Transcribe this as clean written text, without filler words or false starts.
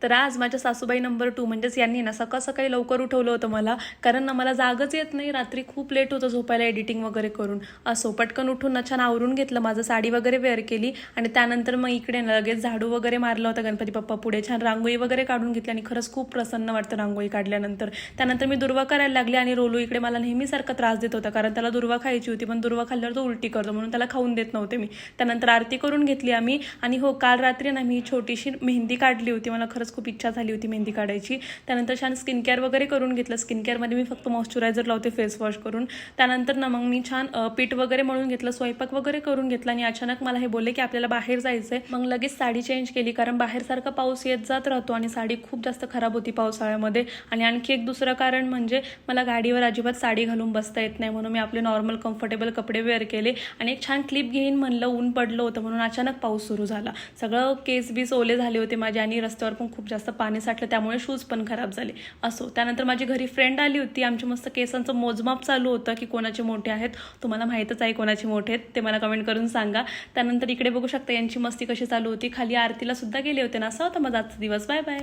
तर आज माझ्या सासूबाई नंबर 2 म्हणजेच यांनी ना सकाळ सकाळी लवकर उठवलं होतं मला, कारण ना मला जागच येत नाही, रात्री खूप लेट होतं झोपायला एडिटिंग वगैरे करून. असो पटकन उठून ना छान आवरून घेतलं, माझं साडी वगैरे वेअर केली आणि त्यानंतर मग इकडे ना लगेच झाडू वगैरे मारला होता गणपती बाप्पा पुढे, छान रांगोळी वगैरे काढून घेतली आणि खरंच खूप प्रसन्न वाटतं रांगोळी काढल्यानंतर. त्यानंतर मी दुर्वा करायला लागली आणि रोलू इकडे मला नेहमीसारखा त्रास देत होता, कारण त्याला दुर्वा खायची होती, पण दुर्वा खाल्ल्यावर तो उलटी करतो म्हणून त्याला खाऊन देत नव्हते मी. त्यानंतर आरती करून घेतली आम्ही आणि हो काल रात्री ना मी छोटीशी मेहंदी काढली होती, मला खरंच खूप इच्छा झाली होती मेहंदी काढायची. त्यानंतर छान स्किन केअर वगैरे करून घेतलं. स्किन केअरमध्ये मी फक्त मॉइश्चरायझर लावते फेस वॉश करून. त्यानंतर ना मग मी छान पीठ वगैरे मळून घेतलं, स्वयंपाक वगैरे करून घेतला आणि अचानक मला हे बोलले की आपल्याला बाहेर जायचंय. मग लगेच साडी चेंज केली, कारण बाहेर सारखा पाऊस येत जात राहतो आणि साडी खूप जास्त खराब होती पावसाळ्यामध्ये. आणि आणखी एक दुसरं कारण म्हणजे मला गाडीवर अजिबात साडी घालून बसता येत नाही, म्हणून मी आपले नॉर्मल कम्फर्टेबल कपडे वेअर केले आणि एक छान क्लिप घेईन म्हणलं, ऊन पडलं होतं म्हणून अचानक पाऊस सुरू झाला. सगळं केस बीस ओले झाले होते माझे आणि रस्त्यावर पण खूप जास्त पाणी साठलं, त्यामुळे शूज पण खराब झाले. असो त्यानंतर माझी घरी फ्रेंड आली होती, आमच्या मस्त केसांचं मोजमाप चालू होतं की कोणाचे मोठे आहेत. तुम्हाला माहीतच आहे कोणाचे मोठे आहेत ते, मला कमेंट करून सांगा. त्यानंतर इकडे बघू शकता यांची मस्ती कशी चालू होती. खाली आरतीला सुद्धा गेले होते ना. असा होता माझा आजचा दिवस. Bye bye.